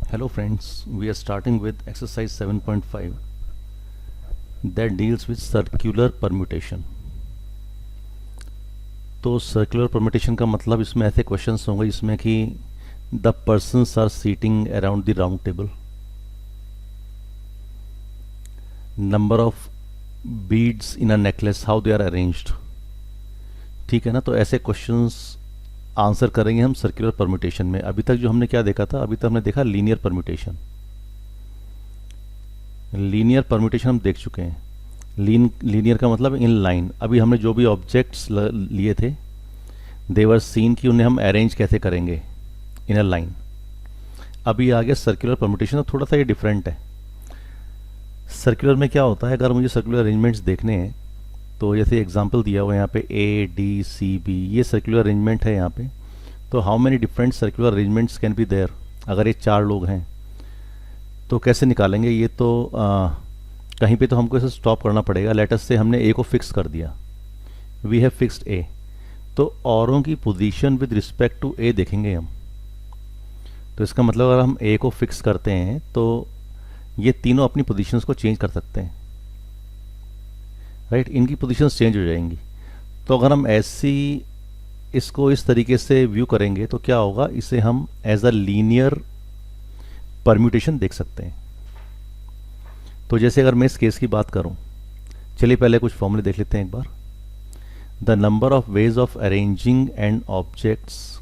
Hello friends, we are starting with exercise 7.5 that deals with circular permutation. तो circular permutation का मतलब इसमें ऐसे क्वेश्चंस होंगे जिसमें कि the persons are sitting around the round table, number of beads in a necklace, how they are arranged. ठीक है ना, तो ऐसे क्वेश्चंस आंसर करेंगे हम सर्कुलर परम्यूटेशन में। अभी तक जो हमने क्या देखा था, अभी तक हमने देखा लीनियर परम्यूटेशन। लीनियर परम्यूटेशन हम देख चुके हैं। लीनियर का मतलब इन लाइन। अभी हमने जो भी ऑब्जेक्ट्स लिए थे देवर सीन की, उन्हें हम अरेंज कैसे करेंगे इन अ लाइन। अभी आ गया सर्कुलर परम्यूटेशन, तो थोड़ा सा ये डिफरेंट है। सर्कुलर में क्या होता है, अगर मुझे सर्कुलर अरेंजमेंट्स देखने हैं तो जैसे एग्जांपल दिया हुआ है यहाँ पे ए डी सी बी, ये सर्कुलर अरेंजमेंट है यहाँ पे। तो how many different circular arrangements can be there. अगर ये 4 लोग हैं तो कैसे निकालेंगे ये, तो कहीं पे तो हमको इसे स्टॉप करना पड़ेगा। लेटस से हमने ए को फिक्स कर दिया, वी हैव फिक्स्ड ए, तो औरों की पोजीशन विद रिस्पेक्ट टू ए देखेंगे हम। तो इसका मतलब अगर हम ए को फिक्स करते हैं तो ये तीनों अपनी पोजीशंस को चेंज कर सकते हैं, राइट। इनकी पोजीशंस चेंज हो जाएंगी। तो अगर हम ऐसी इसको इस तरीके से व्यू करेंगे तो क्या होगा, इसे हम एज अ लीनियर परम्यूटेशन देख सकते हैं। तो जैसे अगर मैं इस केस की बात करूं, चलिए पहले कुछ फॉर्मूले देख लेते हैं एक बार। The number of ways of arranging an objects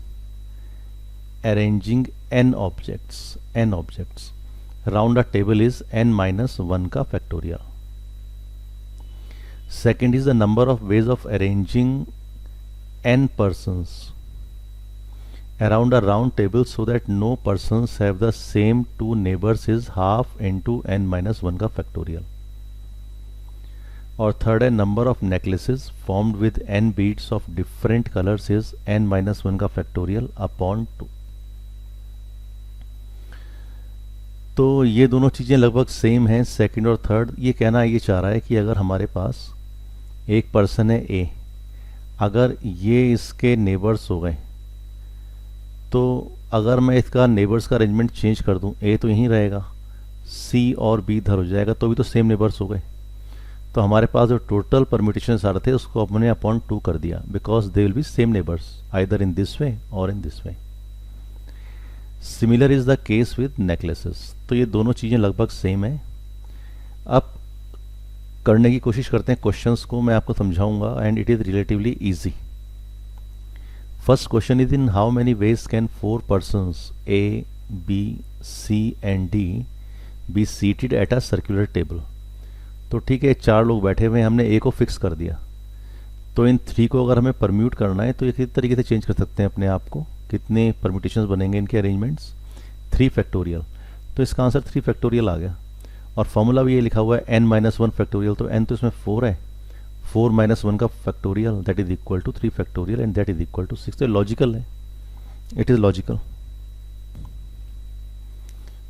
round a table is n-1 का factorial. Second is the number of ways of arranging n persons around a round table so that no persons have the same 2 neighbors is half into n-1 का factorial. और third है number of necklaces formed with n beads of different colors is n-1 का factorial upon 2. तो ये दोनों चीज़ें लगभग same हैं, सेकंड और थर्ड। ये कहना ये चाह रहा है कि अगर हमारे पास एक पर्सन है ए, अगर ये इसके नेबर्स हो गए तो अगर मैं इसका नेबर्स का अरेंजमेंट चेंज कर दूं, ए तो यहीं रहेगा, सी और बी इधर हो जाएगा, तो भी तो सेम नेबर्स हो गए। तो हमारे पास जो टोटल परम्यूटेशन आ रहे थे उसको अपने अपॉन 2 कर दिया, because they will be same neighbours either in this way और in this way. Similar is the case with necklaces. तो ये दोनों चीज़ें लगभग सेम है। अब करने की कोशिश करते हैं क्वेश्चंस को, मैं आपको समझाऊंगा and it is relatively easy. First question is in how many ways can 4 persons A B C and D be seated at a circular table. तो ठीक है, 4 लोग बैठे हुए हैं, हमने ए को फिक्स कर दिया। तो इन 3 को अगर हमें परम्यूट करना है तो ये किस तरीके से चेंज कर सकते हैं अपने आप को, कितने परम्यूटेशंस बनेंगे इनके अरेंजमेंट्स, 3 फैक्टोरियल। तो इसका आंसर 3 फैक्टोरियल आ गया। और फॉर्मूला भी ये लिखा हुआ है n-1 फैक्टोरियल, तो n तो इसमें 4 है, 4-1 का factorial that is equal to 3 factorial and that is equal to 6। तो लॉजिकल है, it is logical.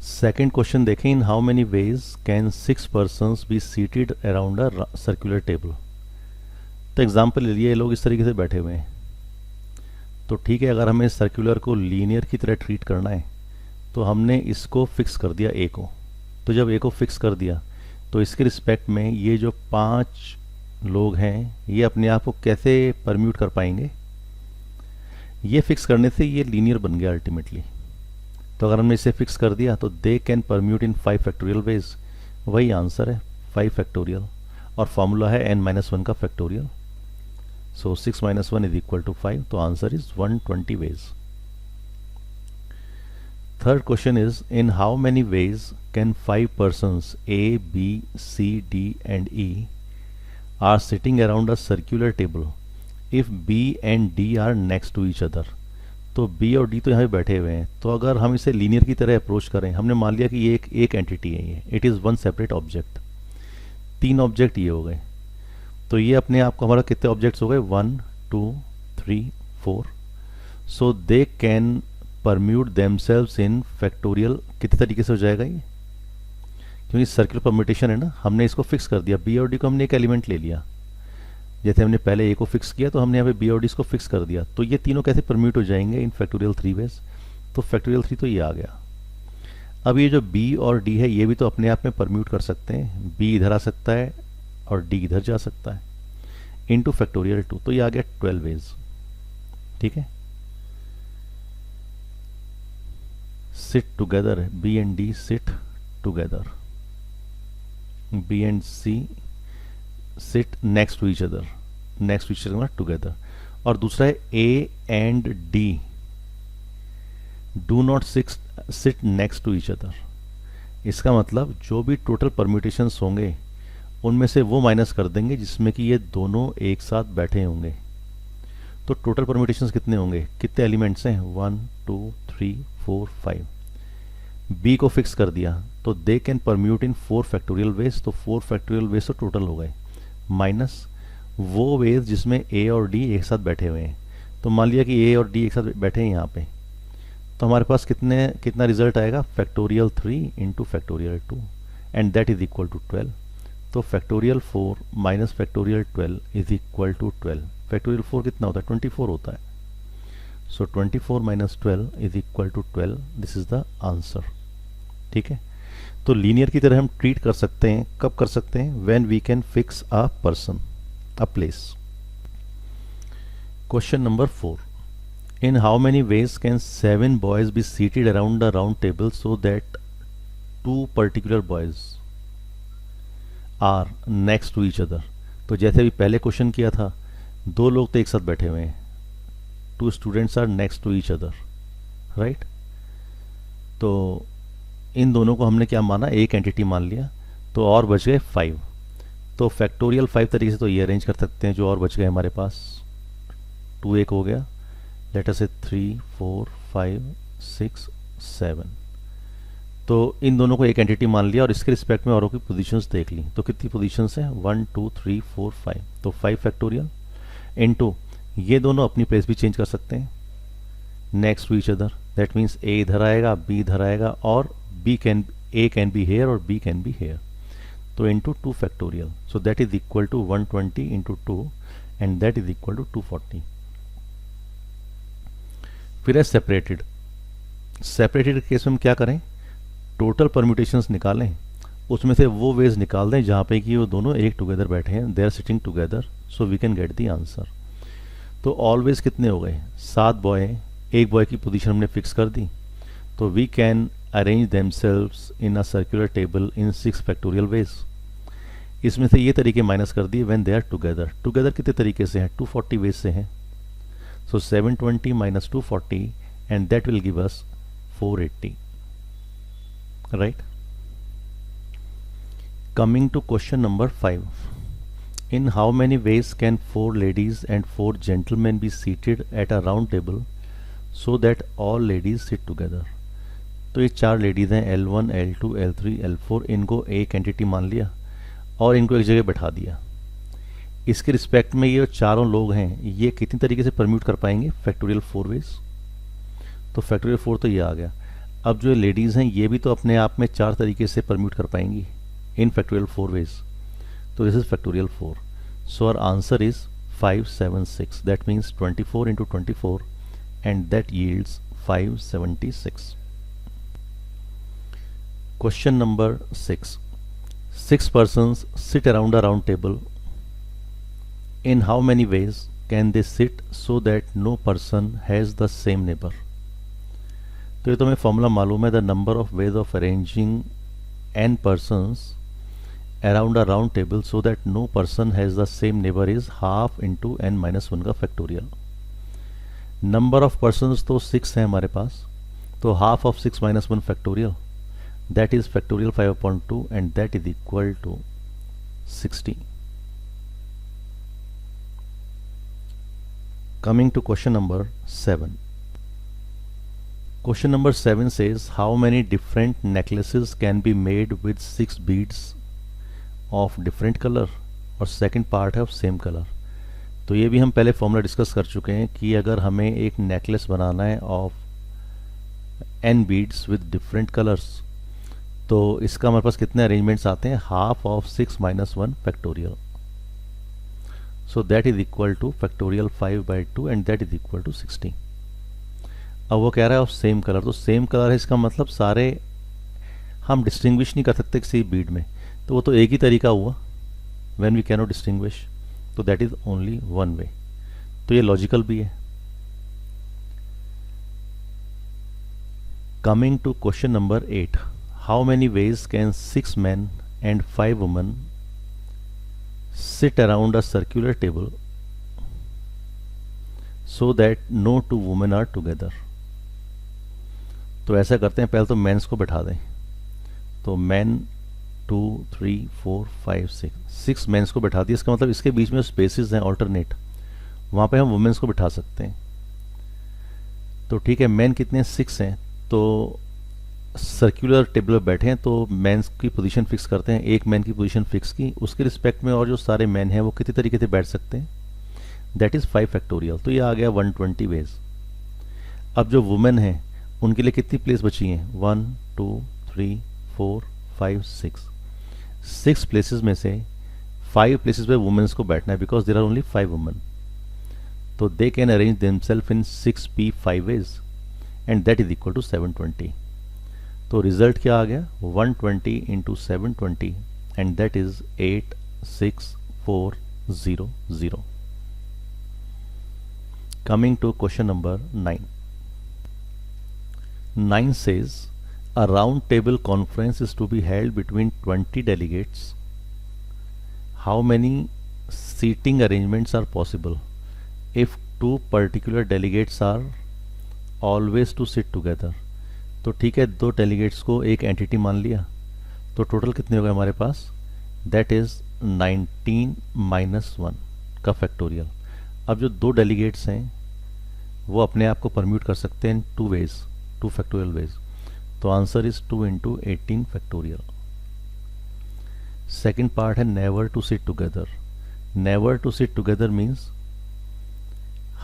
Second question देखें, in how many ways can 6 persons be seated around a circular table. तो example ले लिए, लोग इस तरीके से बैठे हुए हैं। तो ठीक है, अगर हमें सर्कुलर को लीनियर की तरह ट्रीट करना है तो हमने इसको फिक्स कर दिया ए को। तो जब ए को फिक्स कर दिया तो इसके रिस्पेक्ट में ये जो 5 लोग हैं ये अपने आप को कैसे परम्यूट कर पाएंगे, ये फिक्स करने से ये लीनियर बन गया अल्टीमेटली। तो अगर हमने इसे फिक्स कर दिया तो they can permute in 5 factorial ways, वही आंसर है 5 फैक्टोरियल। और फॉर्मूला है n-1 का factorial. So 6-1 is equal to 5, तो answer is 120 ways. Third question is, in how many ways can 5 persons A, B, C, D and E are sitting around a circular table if B and D are next to each other? तो B और D तो यहाँ पे बैठे हुए हैं, तो अगर हम इसे लीनियर की तरह अप्रोच करें, हमने मान लिया कि ये एक एंटिटी है, ये it is one separate object. 3 object ये हो गए, तो ये अपने आप को हमारा कितने ऑब्जेक्ट्स हो गए, 1 2 3 4। So they can permute themselves in factorial. कितने तरीके से हो जाएगा ये, क्योंकि सर्कुलर परम्यूटेशन है ना, हमने इसको फिक्स कर दिया। बी और डी को हमने एक एलिमेंट ले लिया, जैसे हमने पहले ए को फिक्स किया तो हमने यहाँ पे बी और डी को फिक्स कर दिया। तो ये तीनों कैसे परम्यूट हो जाएंगे इन फैक्टोरियल 3 वेज। तो फैक्टोरियल 3 तो ये आ गया। अब ये जो b और d है ये भी तो अपने आप में परम्यूट कर सकते हैं, b इधर आ सकता है और d इधर जा सकता है, इंटू फैक्टोरियल 2, तो ये आ गया 12 वेज। ठीक है, sit together, b and d sit together, b and c sit next to each other, next to each other together. और दूसरा है a and d do not sit next to each other. इसका मतलब जो भी total permutations होंगे उनमें से वो माइनस कर देंगे जिसमें कि ये दोनों एक साथ बैठे होंगे। तो टोटल परम्यूटेशंस कितने होंगे, कितने एलिमेंट्स हैं, 1 2 3 4 5। b को फिक्स कर दिया तो they can permute in 4 factorial ways, तो 4 फैक्टोरियल वेज तो टोटल हो गए, माइनस वो वेज जिसमें a और d एक साथ बैठे हुए हैं। तो मान लिया कि a और d एक साथ बैठे हैं यहाँ पे, तो हमारे पास कितना रिजल्ट आएगा, factorial 3 into factorial 2 and that is equal to 12। तो factorial 4 minus factorial 12 is equal to 12। Factorial 4 कितना होता है, 24 होता है। So 24 minus 12 is equal to 12, this is the answer. ठीक है, तो लीनियर की तरह हम ट्रीट कर सकते हैं, कब कर सकते हैं, when we can fix a person, a place. Question number 4, in how many ways can 7 boys be seated around a round table so that 2 particular boys are next to each other। तो जैसे भी पहले question किया था, दो लोग तो एक साथ बैठे हुए हैं, 2 students are next to each other, right. तो इन दोनों को हमने क्या माना, एक एंटिटी मान लिया, तो और बच गए 5। तो फैक्टोरियल 5 तरीके से तो ये अरेंज कर सकते हैं, जो और बच गए हमारे पास, 2 एक हो गया, लेट अस से 3 4 5 6 7। तो इन दोनों को एक एंटिटी मान लिया और इसके रिस्पेक्ट में औरों की पोजीशंस देख ली। तो कितनी पोजीशंस हैं, 1 2 3 4 5, तो 5 फैक्टोरियल इनटू ये दोनों अपनी प्लेस भी चेंज कर सकते हैं, next to each other, that means a इधर आएगा, b इधर आएगा, और a कैन बी हेयर और b कैन बी हेयर, तो into 2 factorial, so that is equal to 120 into 2 and that is equal to 240। फिर है सेपरेटेड। सेपरेटेड केस में हम क्या करें, टोटल परम्यूटेशंस निकालें, उसमें से वो वेज निकाल दें जहाँ पे कि वो दोनों एक टुगेदर बैठे हैं, they are sitting together, so we can get the answer. तो ऑलवेज कितने हो गए, 7 बॉय हैं, एक बॉय की पोजीशन हमने फिक्स कर दी, तो we can arrange themselves in a circular table in 6 factorial ways. इसमें से ये तरीके माइनस कर दिए, when they are together. Together कितने तरीके से हैं, 240 वेज से हैं, so 720 minus 240 and that will give us 480, right। Coming to question number 5, in how many ways can 4 ladies and 4 gentlemen be seated at a round table so that all ladies sit together। तो ये 4 ladies हैं, L1 L2 L3 L4, इनको एक entity मान लिया और इनको एक जगह बैठा दिया। इसके रिस्पेक्ट में ये चारों लोग हैं, ये कितनी तरीके से परम्यूट कर पाएंगे, फैक्टोरियल 4 वेज। तो फैक्टोरियल 4 तो ये आ गया। अब जो लेडीज़ हैं ये भी तो अपने आप में 4 तरीके से परम्यूट कर पाएंगी इन फैक्टोरियल 4 वेज, तो this is factorial 4। So our answer is 576, that means 24 into 24 and that yields 576। Question number 6, 6 persons sit around a round table, in how many ways can they sit so that no person has the same neighbor। तो ये तो हमें formula मालूम है, the number of ways of arranging n persons around a round table so that no person has the same neighbor is half into n minus 1 का factorial. Number of persons तो 6 है हमारे पास, तो half of 6 minus 1 factorial, that is factorial 5/2 and that is equal to 60। Coming to question number 7. Question number 7 says how many different necklaces can be made with 6 beads of different color और second part है of same color। तो ये भी हम पहले formula discuss कर चुके हैं कि अगर हमें एक नेकलेस बनाना है of n beads with different colors, तो इसका हमारे पास कितने अरेंजमेंट्स आते हैं, half of 6 minus 1 factorial, so that is equal to factorial 5/2 and that is equal to 60। अब वो कह रहा है ऑफ सेम कलर, तो सेम कलर है इसका मतलब सारे हम डिस्टिंग्विश नहीं कर सकते किसी बीड में, तो वो तो एक ही तरीका हुआ, when we can not distinguish, तो that is only one way. तो ये लॉजिकल भी है। Coming to question number 8, how many ways can 6 men and 5 women sit around a circular table so that no two women are together? तो ऐसा करते हैं, पहले तो मेंस को बैठा दें, तो मैन 2 3 4 5 6 मेंस को बैठा दिया। इसका मतलब इसके बीच में स्पेसेस हैं ऑल्टरनेट, वहाँ पे हम वुमेन्स को बिठा सकते हैं। तो ठीक है, मैन कितने 6 हैं, तो सर्कुलर टेबल पर बैठे हैं, तो मेंस की पोजीशन फिक्स करते हैं, एक मैन की पोजीशन फिक्स की, उसके रिस्पेक्ट में और जो सारे मैन हैं वो कितने तरीके से बैठ सकते हैं, दैट इज़ 5 फैक्टोरियल। तो ये आ गया 120 वेज। अब जो वुमेन हैं उनके लिए कितनी प्लेस बची हैं, 1 2 3 4 5 6 प्लेसेस में से 5 प्लेसेस पे वुमेन्स को बैठना है, because there are only 5 women. तो they can arrange themself in 6p5 ways and that is equal to 720। तो रिजल्ट क्या आ गया, 120 into 720 and that is 86400। Coming to question number 9। 9 says a round table conference is to be held between 20 delegates. How many seating arrangements are possible if two particular delegates are always to sit together? तो ठीक है, 2 delegates को एक entity मान लिया, तो total कितने हो गए हमारे पास, दैट इज 19 - 1 का फैक्टोरियल। अब जो 2 डेलीगेट्स हैं वो अपने आप को परम्यूट कर सकते हैं 2 वेज, 2 फैक्टोरियल वेज। तो answer is 2 into 18 factorial. Second part है never to sit together. Never to sit together means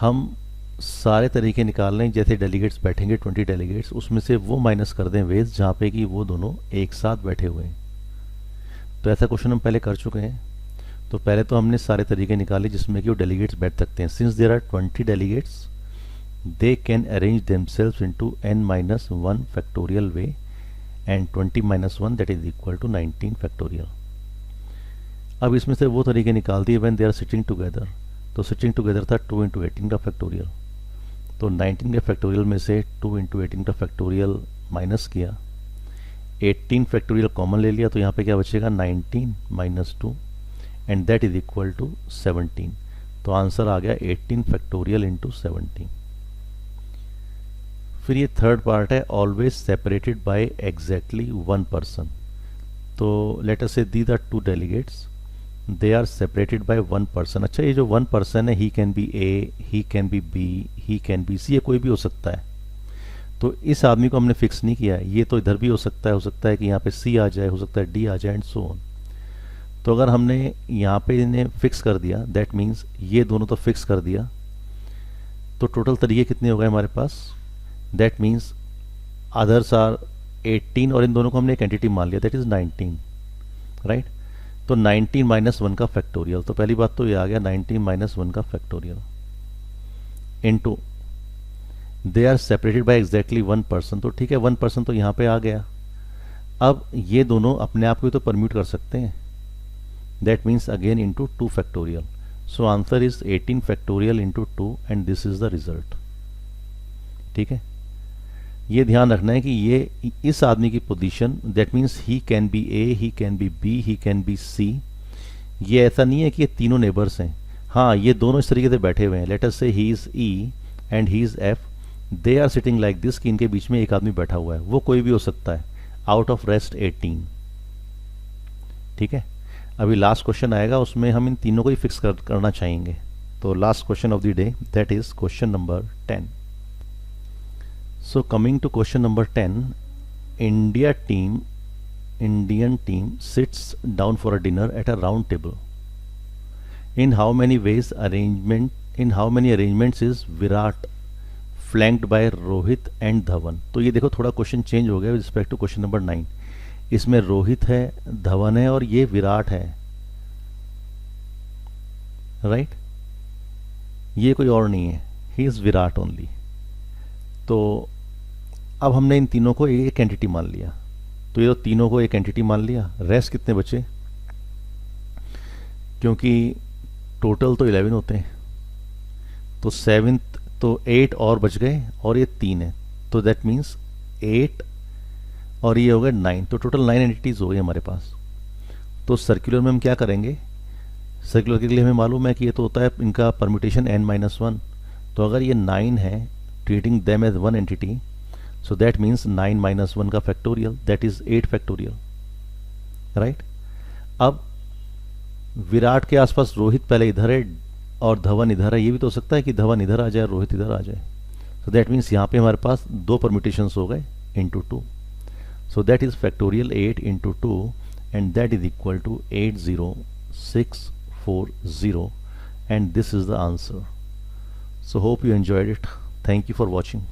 हम सारे तरीके निकाल लें, जैसे डेलीगेट्स बैठेंगे 20 डेलीगेट्स, उसमें से वो माइनस कर दें वेज जहाँ पे कि वो दोनों एक साथ बैठे हुए हैं। तो ऐसा क्वेश्चन हम पहले कर चुके हैं। तो पहले तो हमने सारे तरीके निकाले जिसमें कि वो डेलीगेट्स बैठ सकते हैं। Since there are 20 delegates they can arrange themselves into n-1 factorial way and 20 - 1 that is equal to 19 factorial। अब इसमें से वो तरीके निकाल दिए when they are sitting together। तो sitting together था 2 इंटू 18 का फैक्टोरियल, तो 19 के फैक्टोरियल में से 2 इंटू 18 का फैक्टोरियल माइनस किया, 18 फैक्टोरियल कॉमन ले लिया, तो यहाँ पे क्या बचेगा 19 - 2 and that is equal to 17। तो आंसर आ गया 18 फैक्टोरियल इंटू 17। फिर ये थर्ड पार्ट है always separated by exactly 1 person. तो let us say these are 2 delegates, they are separated by 1 person. अच्छा, ये जो 1 पर्सन है, he can be A, he can be B, he can be C, ये कोई भी हो सकता है। तो इस आदमी को हमने फिक्स नहीं किया है, ये तो इधर भी हो सकता है कि यहाँ पे सी आ जाए, हो सकता है डी आ जाए एंड सो ऑन। तो अगर हमने यहाँ पे इन्हें फिक्स कर दिया, दैट मीन्स ये दोनों तो फिक्स कर दिया, तो टोटल तरीके कितने हो गए हमारे पास, दैट मीन्स अदर्स आर 18 और इन दोनों को हमने एक एंटिटी मान लिया, दैट इज 19, राइट। तो 19 - 1 का फैक्टोरियल, तो पहली बात तो ये आ गया 19 - 1 का factorial into they are separated by exactly 1 person. तो ठीक है, 1 पर्सन तो यहाँ पे आ गया। अब ये दोनों अपने आप को तो परम्यूट कर सकते हैं, that means again into 2 factorial. So answer is 18 factorial into 2 and this is the result. ठीक है, ये ध्यान रखना है कि ये इस आदमी की position, that means he can be A, he can be B, he can be C. ये ऐसा नहीं है कि ये तीनों नेबर्स हैं, हाँ ये दोनों इस तरीके से बैठे हुए हैं। Let us say he is E and he is F, they are sitting like this, कि इनके बीच में एक आदमी बैठा हुआ है, वो कोई भी हो सकता है आउट ऑफ रेस्ट 18। ठीक है, अभी लास्ट क्वेश्चन आएगा, उसमें हम इन तीनों को ही फिक्स करना चाहेंगे। तो last question of the day, that is question number 10। So coming to question number 10, Indian team sits down for a dinner at a round table. In how many arrangements is Virat flanked by Rohit and Dhawan? तो ये देखो थोड़ा question change हो गया with respect to question number 9। इसमें रोहित है, धवन है और ये विराट है, राइट। ये कोई और नहीं है, ही इज विराट ओनली। तो अब हमने इन तीनों को एक एंटिटी मान लिया, तो ये तो तीनों को एक एंटिटी मान लिया, रेस्ट कितने बचे, क्योंकि टोटल तो 11 होते हैं, तो सेवेंथ तो 8 और बच गए और ये 3 है, तो दैट मीन्स 8 और ये हो गए 9, तो टोटल 9 एंटिटीज़ हो गई हमारे पास। तो सर्कुलर में हम क्या करेंगे, सर्कुलर के लिए हमें मालूम है कि ये तो होता है इनका परम्यूटेशन n-1, तो अगर ये 9 है, treating them as one entity, so that means 9 - 1 का factorial, that is 8 factorial, right. अब विराट के आसपास रोहित पहले इधर है और धवन इधर है, ये भी तो हो सकता है कि धवन इधर आ जाए रोहित इधर आ जाए, सो दैट मीन्स यहाँ पे हमारे पास 2 परम्यूटेशंस हो गए into 2, so that is factorial 8 into 2 and that is equal to 80640, and this is the answer. So hope you enjoyed it. Thank you for watching.